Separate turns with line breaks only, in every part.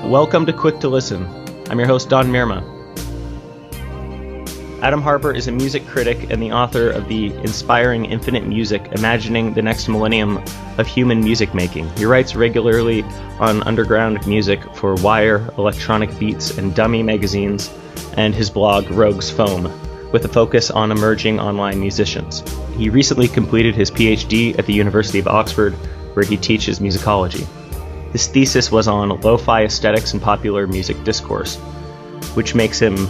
Welcome to Quick to Listen. I'm your host, Don Mirma. Adam Harper is a music critic and the author of the Inspiring Infinite Music, Imagining the Next Millennium of Human Music Making. He writes regularly on underground music for Wire, Electronic Beats, and Dummy magazines, and his blog, Rogue's Foam, with a focus on emerging online musicians. He recently completed his PhD at the University of Oxford, where he teaches musicology. His thesis was on lo-fi aesthetics and popular music discourse, which makes him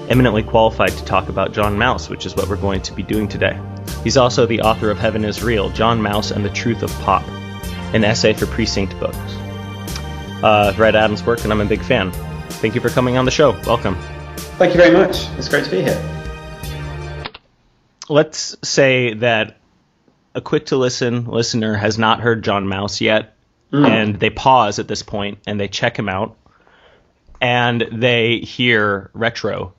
eminently qualified to talk about John Mouse, which is what we're going to be doing today. He's also the author of Heaven is Real, John Mouse and the Truth of Pop, an essay for Precinct Books. I've read Adam's work and I'm a big fan. Thank you for coming on the show. Welcome.
Thank you very much. It's great to be here.
Let's say that a quick-to-listen listener has not heard John Mouse yet, and they pause at this point and they check him out, and they hear retro.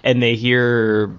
And they hear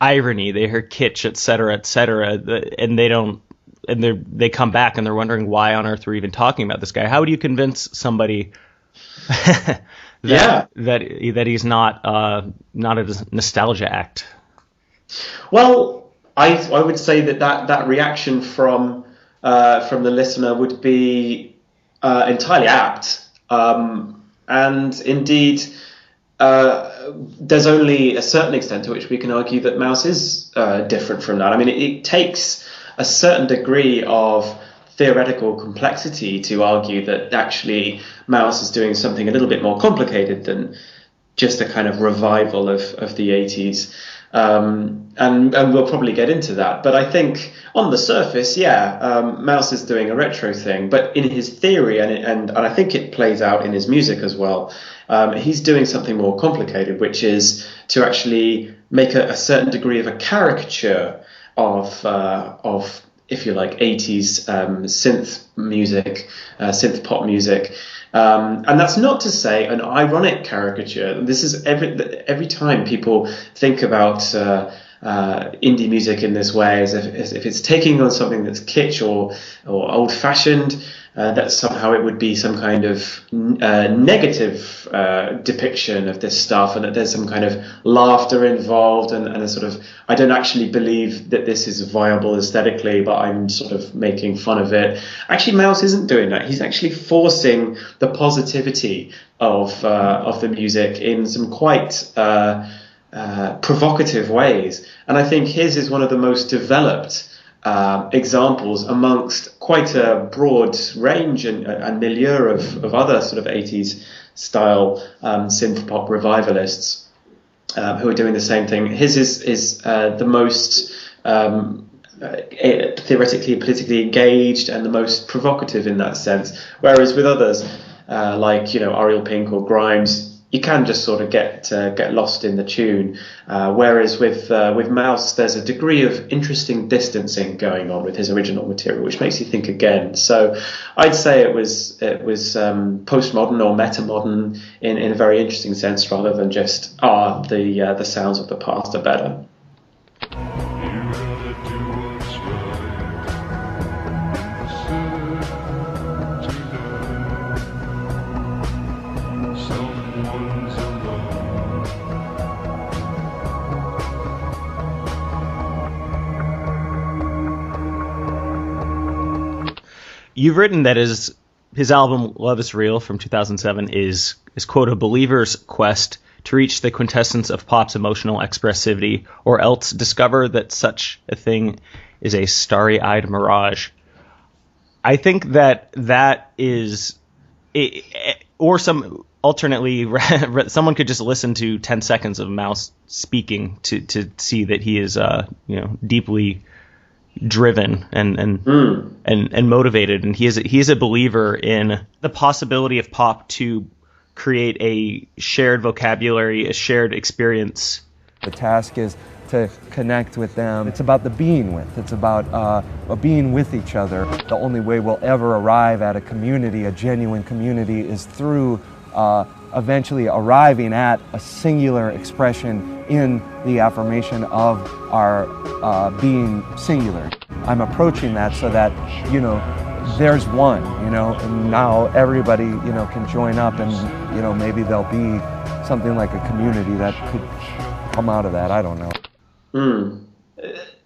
irony, they hear kitsch, etc., and they come back and they're wondering why on earth we're even talking about this guy. How would you convince somebody that he's not a nostalgia act?
Well, I would say that reaction from the listener would be entirely apt, and indeed. There's only a certain extent to which we can argue that Mouse is different from that. I mean, it takes a certain degree of theoretical complexity to argue that actually Mouse is doing something a little bit more complicated than just a kind of revival of the 80s. And we'll probably get into that. But I think on the surface, Mouse is doing a retro thing. But in his theory, and I think it plays out in his music as well, he's doing something more complicated, which is to actually make a certain degree of a caricature of if you like, 80s synth music, synth pop music. And that's not to say an ironic caricature. This is every time people think about indie music in this way, as if it's taking on something that's kitsch or old-fashioned, that somehow it would be some kind of negative depiction of this stuff, and that there's some kind of laughter involved, and a sort of, I don't actually believe that this is viable aesthetically, but I'm sort of making fun of it. Actually, Mouse isn't doing that. He's actually forcing the positivity of the music in some quite provocative ways, and I think his is one of the most developed examples amongst quite a broad range and milieu of other sort of 80s style synth pop revivalists who are doing the same thing. His is the most theoretically and politically engaged and the most provocative in that sense, whereas with others like Ariel Pink or Grimes, you can just sort of get lost in the tune, whereas with Mouse, there's a degree of interesting distancing going on with his original material, which makes you think again. So I'd say it was postmodern or metamodern in a very interesting sense, rather than just the sounds of the past are better.
You've written that his album Love is Real from 2007 is quote, a believer's quest to reach the quintessence of pop's emotional expressivity, or else discover that such a thing is a starry-eyed mirage. I think that is, or some alternately, someone could just listen to 10 seconds of Mouse speaking to see that he is, deeply driven and motivated, and he is a believer in the possibility of pop to create a shared vocabulary, a shared experience.
The task is to connect with them. It's about the being with. It's about being with each other. The only way we'll ever arrive at a community, a genuine community, is through eventually arriving at a singular expression in the affirmation of our being singular. I'm approaching that so that, there's one, and now everybody, can join up, and, maybe there'll be something like a community that could come out of that. I don't know.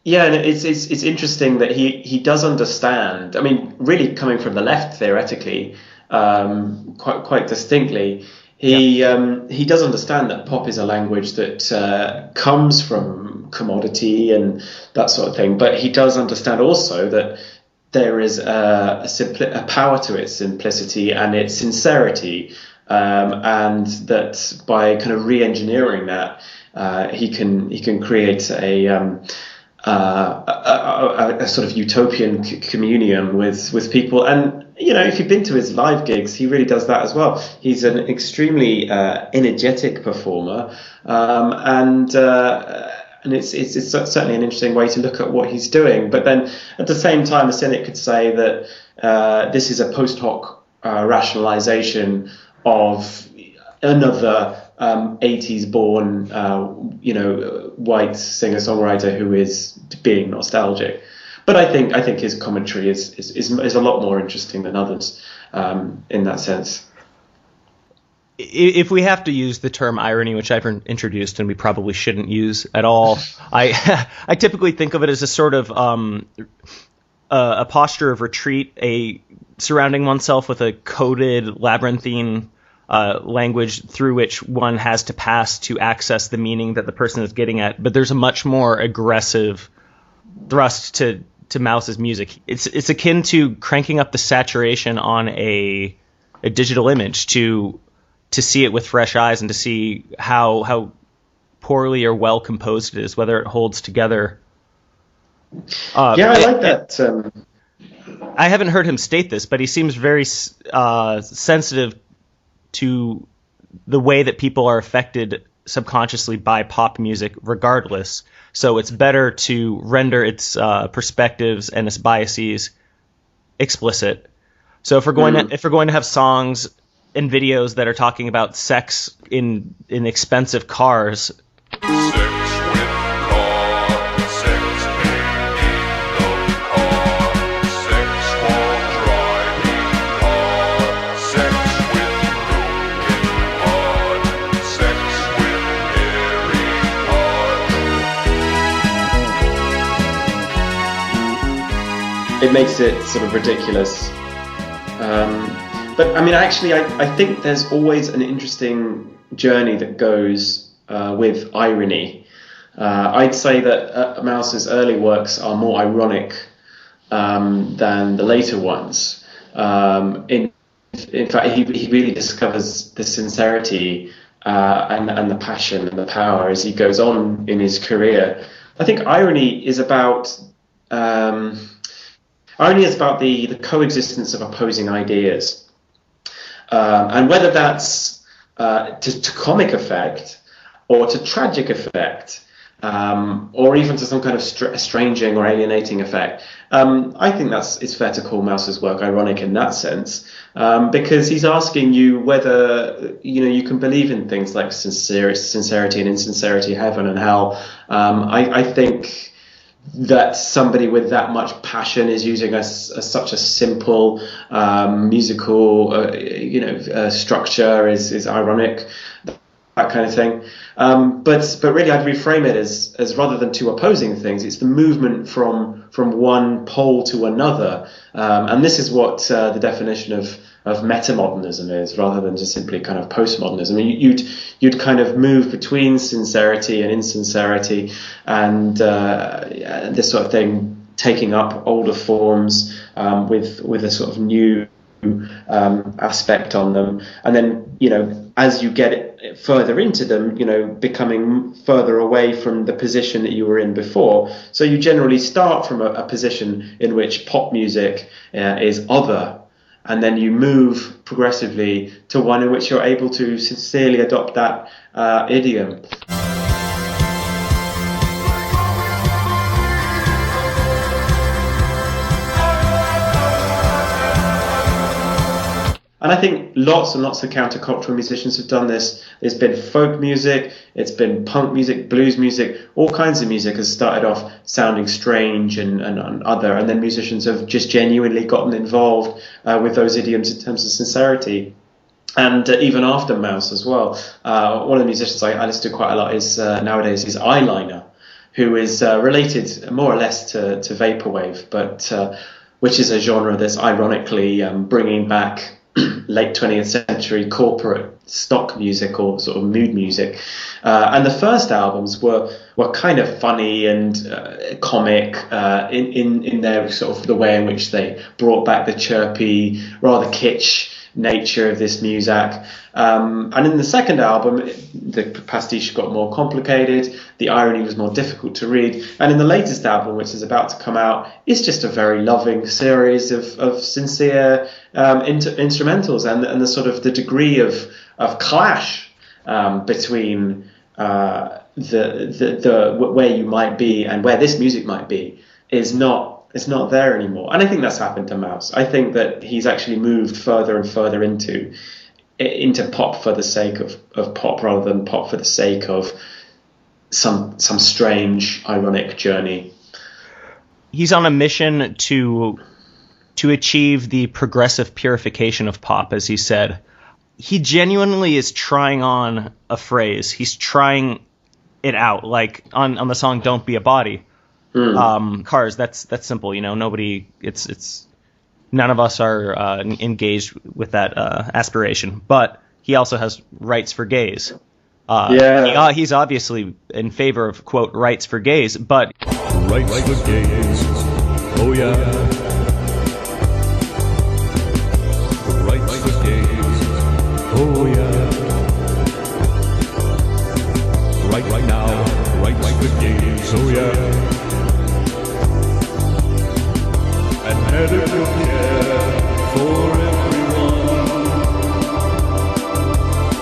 Yeah, and it's interesting that he does understand. I mean, really coming from the left theoretically, quite distinctly, he does understand that pop is a language that comes from commodity and that sort of thing. But he does understand also that there is a power to its simplicity and its sincerity, and that by kind of re-engineering that, he can create a sort of utopian communion with people. And if you've been to his live gigs, he really does that as well. He's an extremely energetic performer, and it's certainly an interesting way to look at what he's doing. But then at the same time, a cynic could say that this is a post hoc rationalization of another 80s born white singer-songwriter who is being nostalgic. But I think his commentary is a lot more interesting than others in that sense.
If we have to use the term irony, which I've introduced and we probably shouldn't use at all, I typically think of it as a sort of a posture of retreat, surrounding oneself with a coded labyrinthine language through which one has to pass to access the meaning that the person is getting at. But there's a much more aggressive thrust to Mouse's music. It's akin to cranking up the saturation on a digital image to see it with fresh eyes and to see how poorly or well composed it is, whether it holds together.
I like that.
I haven't heard him state this, but he seems very sensitive to the way that people are affected subconsciously by pop music regardless. So it's better to render its perspectives and its biases explicit. So if we're going to have songs and videos that are talking about sex in expensive cars,
it makes it sort of ridiculous. But I mean, actually, I think there's always an interesting journey that goes with irony. I'd say that Mouse's early works are more ironic than the later ones. In fact, he really discovers the sincerity and the passion and the power as he goes on in his career. I think irony is about the coexistence of opposing ideas. And whether that's to comic effect or to tragic effect, or even to some kind of estranging or alienating effect, I think it's fair to call Mouse's work ironic in that sense, because he's asking you whether you can believe in things like sincerity and insincerity, heaven and hell. I think that somebody with that much passion is using such a simple musical structure is ironic, that kind of thing. But really, I'd reframe it as rather than two opposing things, it's the movement from one pole to another, and this is what the definition of metamodernism is, rather than just simply kind of postmodernism. I mean, you'd kind of move between sincerity and insincerity, and this sort of thing, taking up older forms with a sort of new aspect on them, and then as you get further into them, becoming further away from the position that you were in before. So you generally start from a position in which pop music is other, and then you move progressively to one in which you're able to sincerely adopt that idiom. And I think lots and lots of countercultural musicians have done this. There's been folk music, it's been punk music, blues music, all kinds of music has started off sounding strange and other, and then musicians have just genuinely gotten involved with those idioms in terms of sincerity. And even after Mouse as well. One of the musicians I listen to quite a lot is nowadays is Eyeliner, who is related more or less to Vaporwave, but which is a genre that's ironically bringing back late 20th century corporate stock music or sort of mood music. And the first albums were kind of funny and comic in their sort of the way in which they brought back the chirpy, rather kitsch nature of this music. And in the second album, the pastiche got more complicated, the irony was more difficult to read, and in the latest album, which is about to come out, it's just a very loving series of sincere instrumentals, and the sort of the degree of clash between the where you might be and where this music might be is not. It's not there anymore. And I think that's happened to Mouse. I think that he's actually moved further and further into pop for the sake of pop rather than pop for the sake of some strange, ironic journey.
He's on a mission to achieve the progressive purification of pop, as he said. He genuinely is trying on a phrase. He's trying it out, like on the song "Don't Be a Body." Cars, that's simple, nobody, it's none of us are engaged with that aspiration, but he also has rights for gays. He's obviously in favor of, quote, rights for gays, but
rights for gays, oh yeah, rights for gays, oh yeah, right now, rights for gays, oh yeah. And medical care for everyone.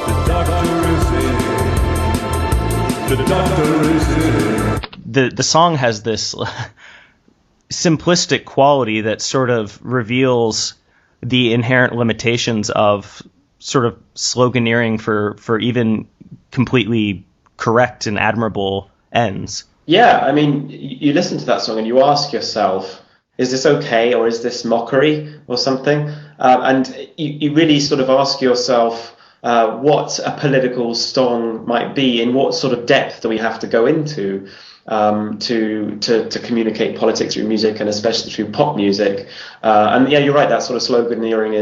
The doctor is in. The doctor is in.
The song has this simplistic quality that sort of reveals the inherent limitations of sort of sloganeering for even completely correct and admirable ends.
Yeah, I mean, you listen to that song and you ask yourself, is this okay, or is this mockery or something? And you really sort of ask yourself what a political song might be, in what sort of depth do we have to go into to communicate politics through music, and especially through pop music. And yeah, you're right, that sort of sloganeering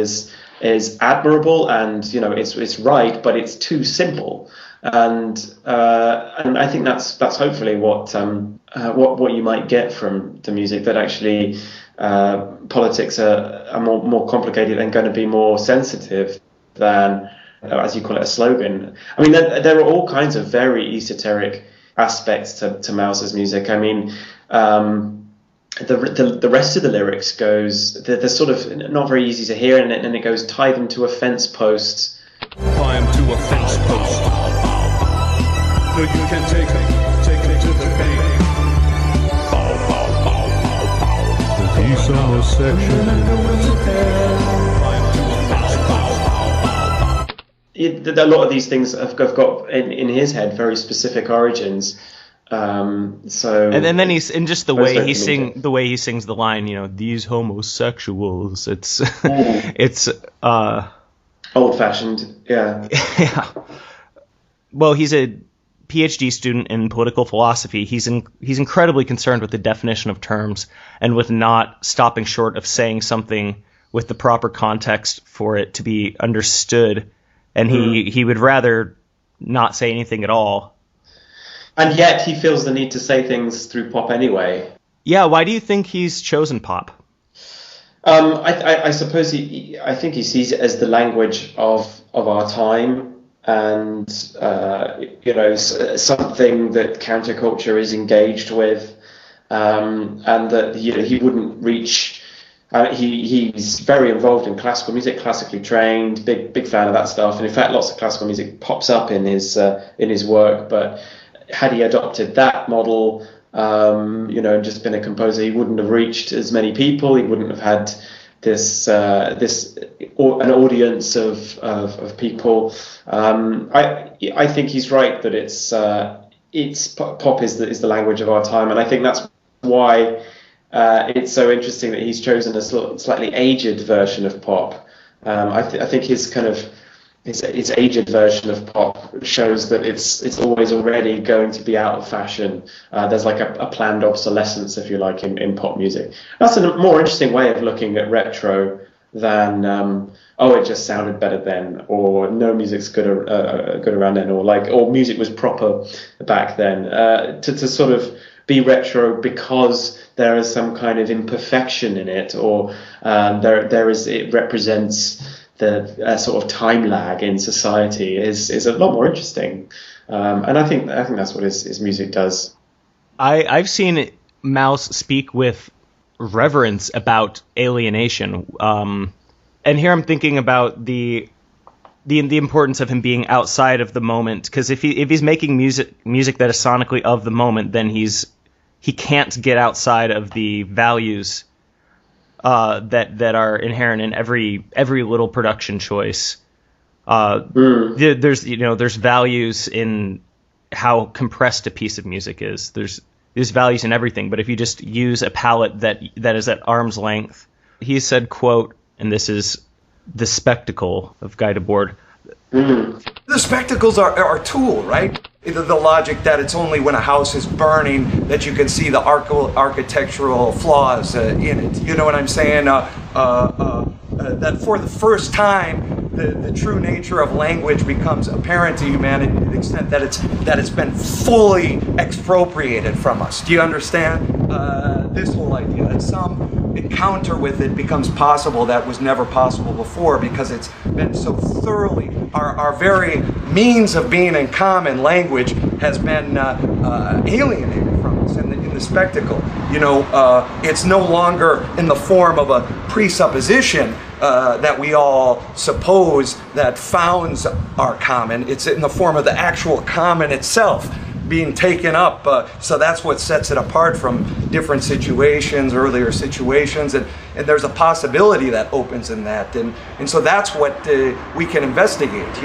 is admirable, and it's right, but it's too simple. And I think that's hopefully what you might get from the music, that actually politics are more complicated and going to be more sensitive than, as you call it, a slogan. I mean, there are all kinds of very esoteric aspects to Mouse's music. I mean, the rest of the lyrics goes, they're sort of not very easy to hear, and it goes, tie them to a fence post.
Tie them to a fence post. No, you can take him to the bank. He's homosexual.
A lot of these things have got in his head very specific origins. So
and then he's in just the way he sings the line, these homosexuals. It's
old fashioned, yeah.
Yeah. Well, he's a PhD student in political philosophy. He's incredibly concerned with the definition of terms and with not stopping short of saying something with the proper context for it to be understood. And he would rather not say anything at all.
And yet he feels the need to say things through pop anyway.
Yeah, why do you think he's chosen pop?
I suppose I think he sees it as the language of our time. and something that counterculture is engaged with, and that he wouldn't reach. He's very involved in classical music, classically trained, big fan of that stuff, and in fact, lots of classical music pops up in his work. But had he adopted that model, and just been a composer, he wouldn't have reached as many people. He wouldn't have had an audience of people. I think he's right that it's pop is the language of our time, and I think that's why it's so interesting that he's chosen a slightly aged version of pop. I think his aged version of pop shows that it's always already going to be out of fashion. There's like a planned obsolescence, if you like, in pop music. That's a more interesting way of looking at retro than it just sounded better then, or no music's good around then, or music was proper back then. To sort of be retro because there is some kind of imperfection in it, or it represents the sort of time lag in society is a lot more interesting, and I think that's what his music does.
I've seen Mouse speak with reverence about alienation, and here I'm thinking about the importance of him being outside of the moment, because if he's making music that is sonically of the moment, then he can't get outside of the values that are inherent in every little production choice. There's values in how compressed a piece of music is. There's values in everything, but if you just use a palette that is at arm's length, he said, quote, and this is the spectacle of Guy Debord.
The spectacles are a tool, right? The logic that it's only when a house is burning that you can see the architectural flaws in it. You know what I'm saying? That for the first time, the true nature of language becomes apparent to humanity to the extent that it's been fully expropriated from us. Do you understand this whole idea that some encounter with it becomes possible that was never possible before because it's been so thoroughly, our very means of being in common language has been alienated from us in the spectacle. It's no longer in the form of a presupposition that we all suppose that founds our common. It's in the form of the actual common itself being taken up. So that's what sets it apart from different situations, earlier situations, and there's a possibility that opens in that. And so that's what we can investigate,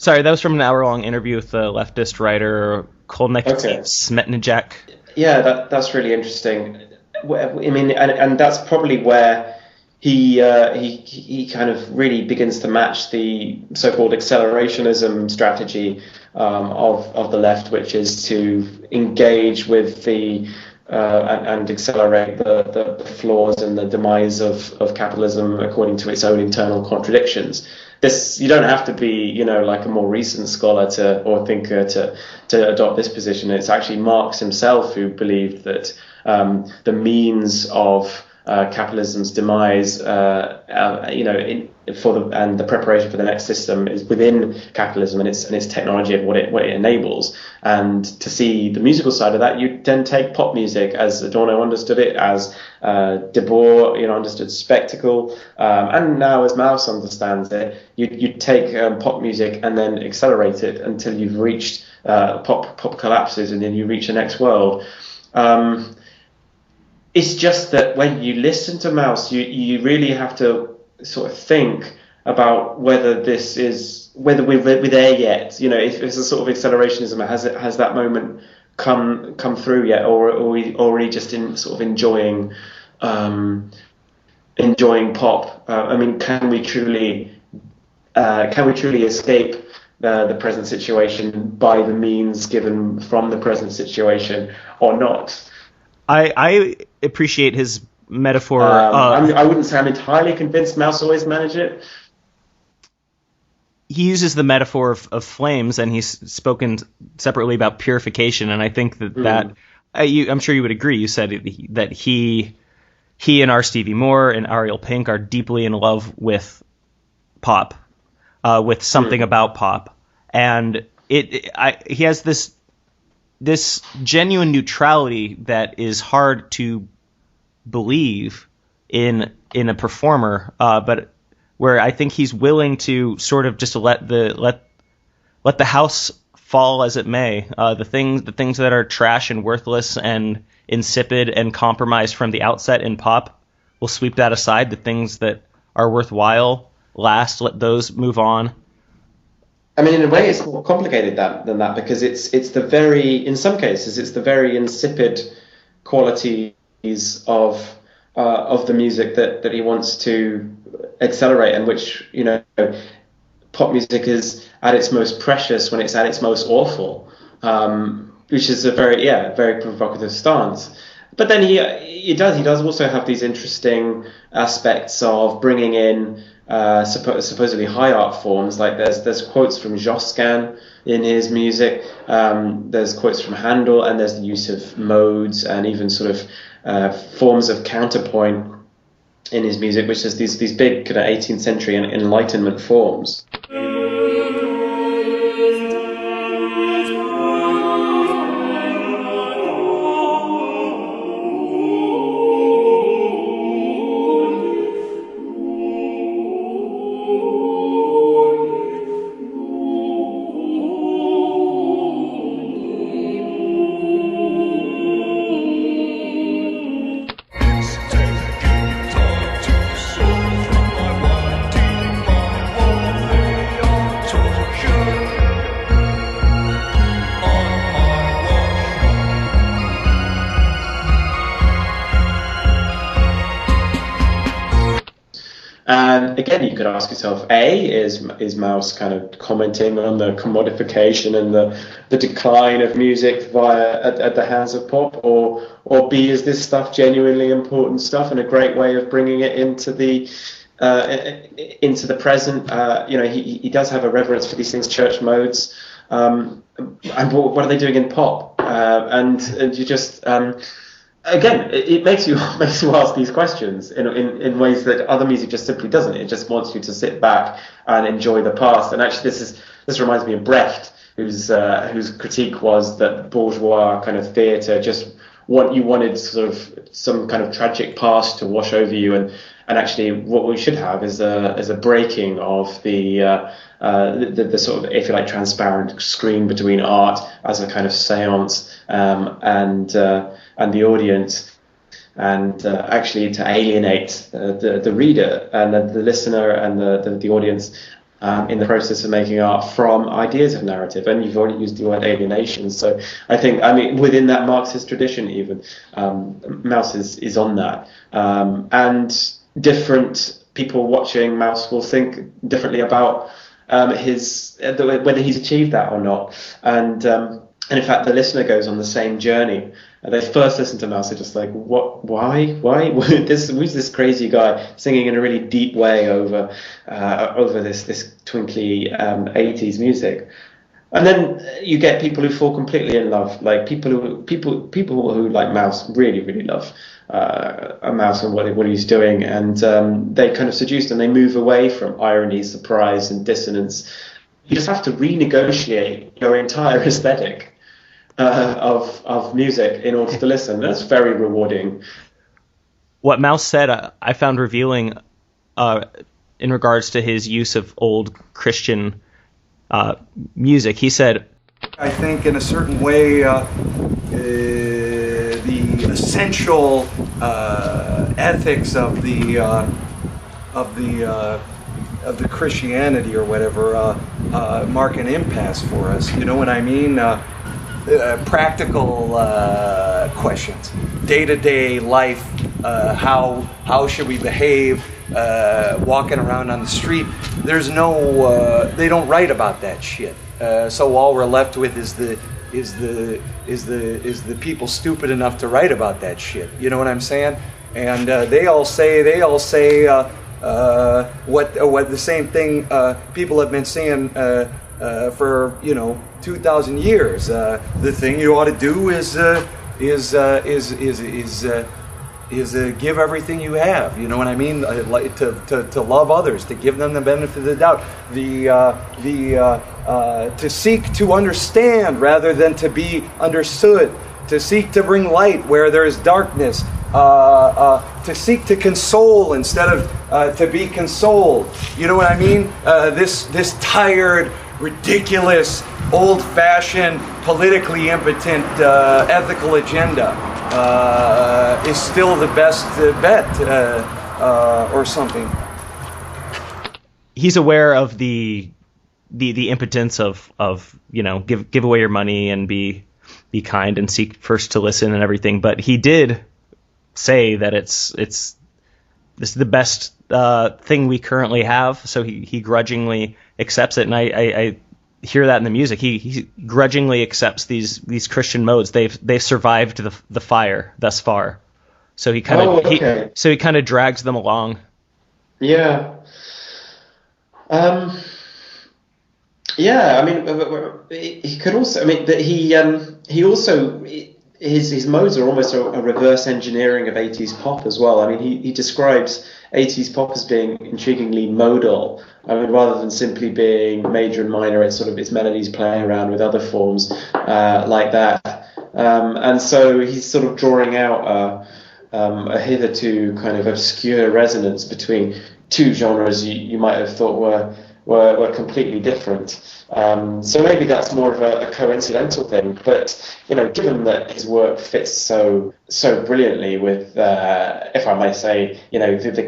Sorry, that was from an hour-long interview with the leftist writer Kolnek Smetnijak.
Yeah, that's really interesting. I mean, and that's probably where he kind of really begins to match the so-called accelerationism strategy of the left, which is to engage with and accelerate the flaws and the demise of capitalism according to its own internal contradictions. You don't have to be, like a more recent scholar or thinker to adopt this position. It's actually Marx himself who believed that the means of capitalism's demise, and the preparation for the next system is within capitalism and its technology and what it enables. And to see the musical side of that, you then take pop music as Adorno understood it, as Debord understood spectacle, and now as Mauss understands it. You take pop music and then accelerate it until you've reached pop collapses, and then you reach the next world. It's just that when you listen to Mauss, you really have to sort of think about whether we're there yet. If it's a sort of accelerationism, has that moment come through yet, or are we just in sort of enjoying pop? I mean, can we truly escape the present situation by the means given from the present situation, or not?
I appreciate his metaphor.
I wouldn't say I'm entirely convinced Mauss always managed it.
He uses the metaphor of flames, and he's spoken separately about purification, and I think that I'm sure you would agree. You said that he and R. Stevie Moore and Ariel Pink are deeply in love with pop. with something about pop, and he has this genuine neutrality that is hard to believe in a performer, but where I think he's willing to sort of just let the house fall as it may. The things that are trash and worthless and insipid and compromised from the outset in pop, we'll sweep that aside. The things that are worthwhile last, let those move on.
I mean, in a way, it's more complicated than that, because in some cases, it's the very insipid qualities of the music that he wants to accelerate, and which, pop music is at its most precious when it's at its most awful, which is a very provocative stance. But then he does also have these interesting aspects of bringing in supposedly high art forms. Like there's quotes from Josquin in his music, there's quotes from Handel, and there's the use of modes and even sort of forms of counterpoint in his music, which is these big kind of 18th century Enlightenment forms. And again, you could ask yourself, is Mauss kind of commenting on the commodification and the decline of music at the hands of pop, or B, is this stuff genuinely important stuff and a great way of bringing it into the present? He does have a reverence for these things, church modes, and what are they doing in pop? And you just again, it makes you ask these questions in ways that other music just simply doesn't. It just wants you to sit back and enjoy the past. And actually, this reminds me of Brecht, whose critique was that bourgeois kind of theatre wanted sort of some kind of tragic past to wash over you, and actually what we should have is a breaking of the sort of, if you like, transparent screen between art as a kind of séance and the audience, and actually to alienate the reader and the listener and the audience in the process of making art from ideas of narrative. And you've already used the word alienation, so I think, within that Marxist tradition even, Mauss is on that, and different people watching Mauss will think differently about whether he's achieved that or not, and in fact the listener goes on the same journey. They first listen to Mauss, they're just like, what? Why? Who's this crazy guy singing in a really deep way over this twinkly 80s music? And then you get people who fall completely in love, like people who like Mauss really, really love Mauss and what he's doing, and they kind of seduced and they move away from irony, surprise, and dissonance. You just have to renegotiate your entire aesthetic of music in order to listen. That's very rewarding.
What Mauss said, I found revealing in regards to his use of old Christian music. He said,
I think in a certain way the essential ethics of the Christianity or whatever mark an impasse for us. You know what I mean? Practical questions, day-to-day life, how should we behave walking around on the street. There's no they don't write about that shit, so all we're left with is the people stupid enough to write about that shit. You know what I'm saying? And they all say what the same thing people have been saying for 2,000 years. The thing you ought to do is is give everything you have. You know what I mean? Like to love others, to give them the benefit of the doubt, to seek to understand rather than to be understood, to seek to bring light where there is darkness, to seek to console instead of to be consoled. You know what I mean? This tired, ridiculous, old-fashioned, politically impotent ethical agenda is still the best bet, or something.
He's aware of the impotence of give away your money and be kind and seek first to listen and everything. But he did say that this is the best thing we currently have. So he grudgingly accepts it, and I hear that in the music. He grudgingly accepts these Christian modes. They've survived the fire thus far. So he kind of drags them along.
Yeah. Yeah, I mean, he could also. I mean, but he also his modes are almost a reverse engineering of 80s pop as well. I mean, he describes 80s pop as being intriguingly modal. I mean, rather than simply being major and minor, it's sort of its melodies playing around with other forms like that. And so he's sort of drawing out a hitherto kind of obscure resonance between two genres you might have thought were completely different. So maybe that's more of a coincidental thing, but given that his work fits so brilliantly with, if I might say, the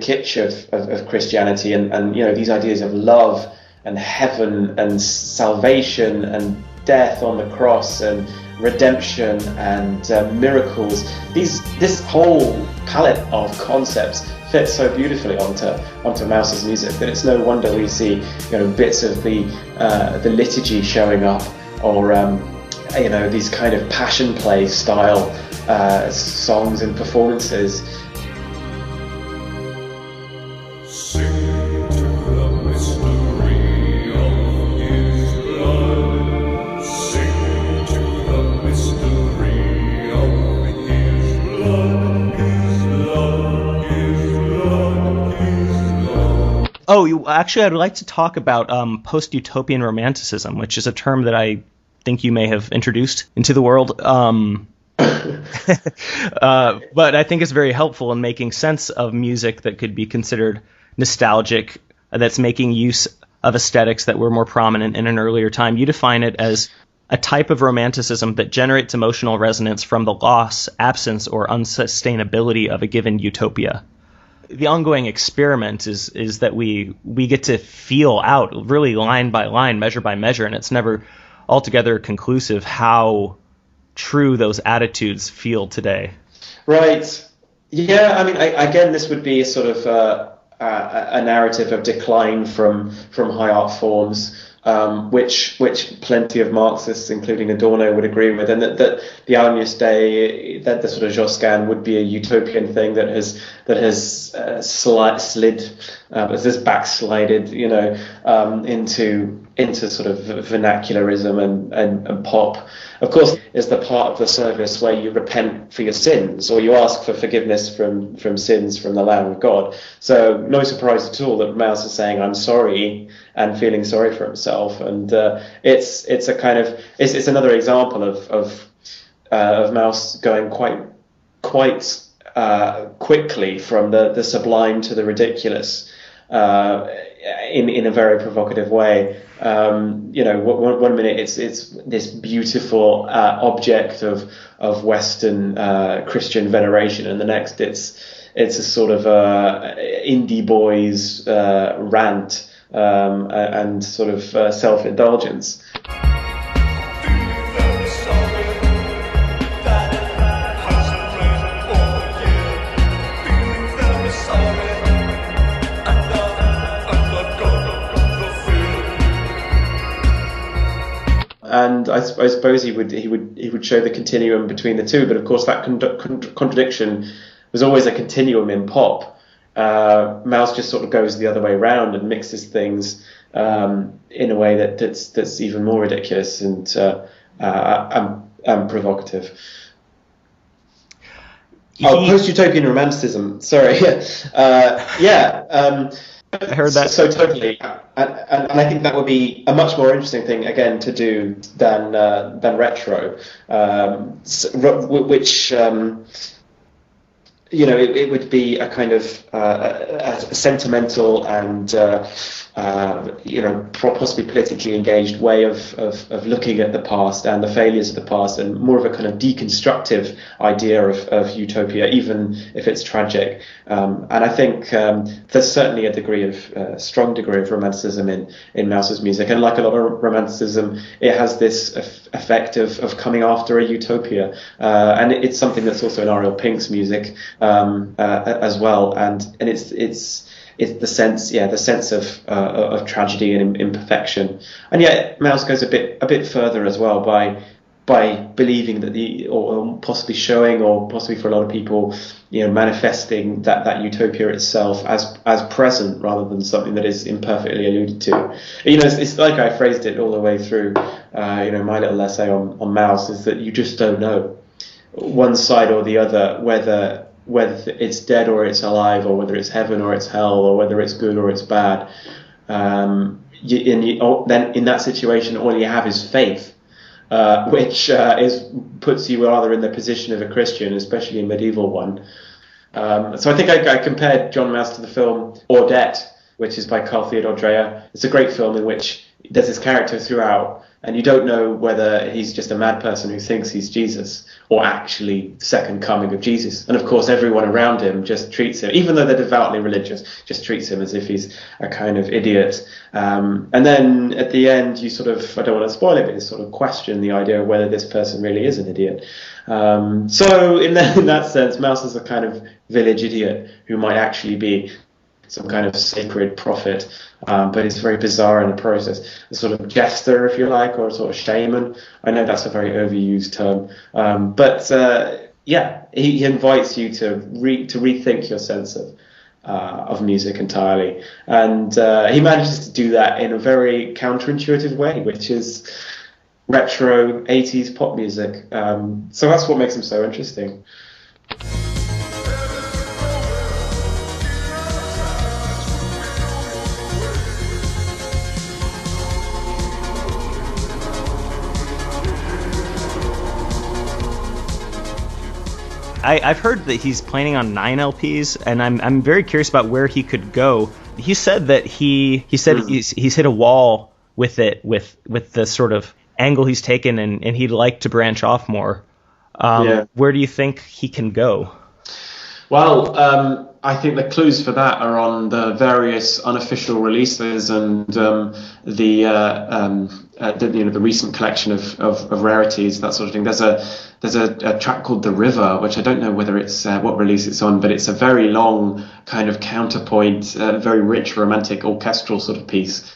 kitsch of Christianity and these ideas of love and heaven and salvation and death on the cross and redemption and miracles, this whole palette of concepts fits so beautifully onto Mouse's music that it's no wonder we see bits of the liturgy showing up, or these kind of passion play style songs and performances.
Oh, actually, I'd like to talk about post-utopian romanticism, which is a term that I think you may have introduced into the world. But I think it's very helpful in making sense of music that could be considered nostalgic, that's making use of aesthetics that were more prominent in an earlier time. You define it as a type of romanticism that generates emotional resonance from the loss, absence, or unsustainability of a given utopia. The ongoing experiment is that we get to feel out, really line by line, measure by measure, and it's never altogether conclusive how true those attitudes feel today. Right.
Yeah, I mean, again, this would be a sort of a narrative of decline from high art forms, which plenty of Marxists, including Adorno, would agree with, and that the Agnus Dei, that the sort of Josquin would be a utopian thing that has slid, as this backslided, into sort of vernacularism and pop. Of course, is the part of the service where you repent for your sins, or you ask for forgiveness from sins from the Lamb of God. So no surprise at all that Mouse is saying, "I'm sorry," and feeling sorry for himself. And it's a kind of it's another example of Mouse going quite quickly from the sublime to the ridiculous in a very provocative way. One minute it's this beautiful object of Western Christian veneration, and the next it's a sort of indie boys rant and sort of self-indulgence. And I suppose he would show the continuum between the two, but of course that contradiction was always a continuum in pop. Mouse just sort of goes the other way around and mixes things in a way that's even more ridiculous and provocative. post-utopian romanticism. Sorry.
I heard that.
So totally, and I think that would be a much more interesting thing again to do than retro, which it would be a kind of a sentimental and possibly politically engaged way of looking at the past and the failures of the past, and more of a kind of deconstructive idea of utopia, even if it's tragic. And I think there's certainly a strong degree of romanticism in Mouse's music, and like a lot of romanticism, it has this effect of coming after a utopia, and it's something that's also in Ariel Pink's music as well, and it's the sense of tragedy and imperfection. And yet Mouse goes a bit further as well by believing that or possibly showing, or possibly for a lot of people, manifesting that utopia itself as present rather than something that is imperfectly alluded to. It's like I phrased it all the way through my little essay on Mouse, is that you just don't know one side or the other, whether it's dead or it's alive, or whether it's heaven or it's hell, or whether it's good or it's bad. Then in that situation, all you have is faith, which puts you rather in the position of a Christian, especially a medieval one. So I think I compared John Mouse to the film Audette, which is by Carl Theodor Dreyer. It's a great film in which there's this character throughout, and you don't know whether he's just a mad person who thinks he's Jesus, or actually the second coming of Jesus. And of course, everyone around him just treats him, even though they're devoutly religious, just treats him as if he's a kind of idiot. And then at the end, you sort of, I don't want to spoil it, but you sort of question the idea of whether this person really is an idiot. So in that sense, Mouse is a kind of village idiot who might actually be some kind of sacred prophet, but it's very bizarre in the process. A sort of jester, if you like, or a sort of shaman. I know that's a very overused term, but he invites you to rethink your sense of music entirely, and he manages to do that in a very counterintuitive way, which is retro 80s pop music. So that's what makes him so interesting.
I've heard that he's planning on 9 LPs, and I'm very curious about where he could go. He said that he's hit a wall with it, with the sort of angle he's taken, and he'd like to branch off more. Where do you think he can go?
Well, I think the clues for that are on the various unofficial releases and the recent collection of rarities, that sort of thing. There's a track called The River, which I don't know whether it's what release it's on, but it's a very long kind of counterpoint, very rich romantic orchestral sort of piece.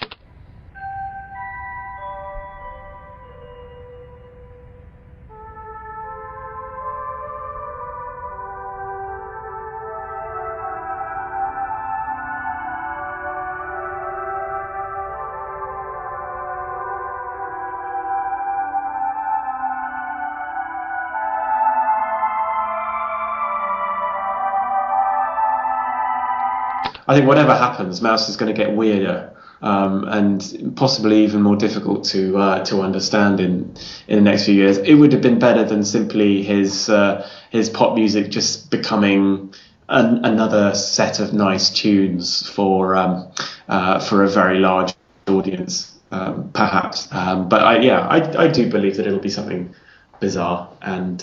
I think whatever happens, Mouse is going to get weirder and possibly even more difficult to understand in the next few years. It would have been better than simply his pop music just becoming another set of nice tunes for a very large audience, perhaps. But I do believe that it'll be something bizarre and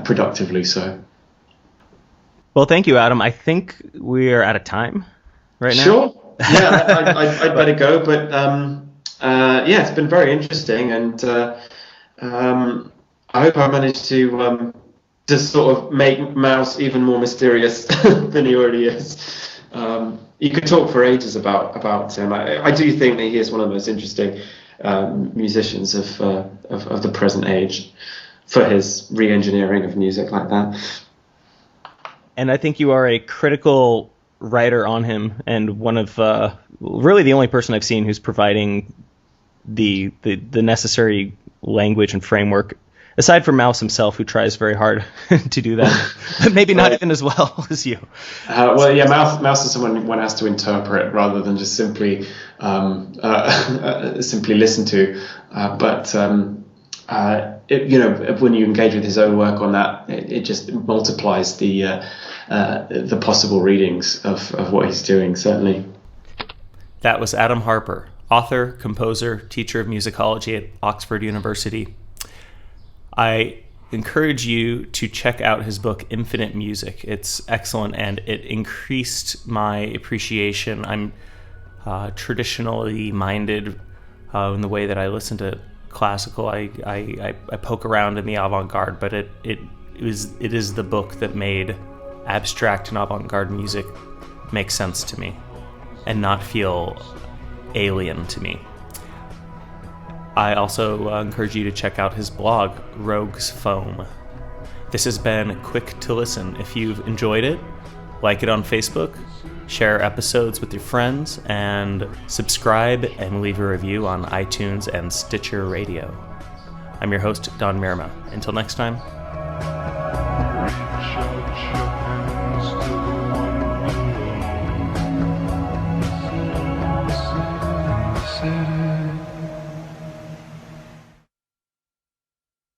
productively so.
Well, thank you, Adam. I think we are out of time right now.
Sure. Yeah, I'd better go. But it's been very interesting, and I hope I managed to sort of make Mouse even more mysterious than he already is. You could talk for ages about him. I do think that he is one of the most interesting musicians of the present age for his re-engineering of music like that.
And I think you are a critical writer on him, and one of really the only person I've seen who's providing the necessary language and framework Aside from Mouse himself, who tries very hard to do that, but maybe not even as well as you.
Mouse is someone one has to interpret rather than just simply listen to. When you engage with his own work on that, it just multiplies the possible readings of what he's doing. Certainly.
That was Adam Harper, author, composer, teacher of musicology at Oxford University. I encourage you to check out his book, Infinite Music. It's excellent, and it increased my appreciation. I'm traditionally minded in the way that I listen to classical. I poke around in the avant-garde, but it is the book that made abstract and avant-garde music make sense to me and not feel alien to me. I also encourage you to check out his blog, Rogue's Foam. This has been Quick to Listen. If you've enjoyed it, like it on Facebook, share episodes with your friends, and subscribe and leave a review on iTunes and Stitcher Radio. I'm your host, Don Mirama. Until next time,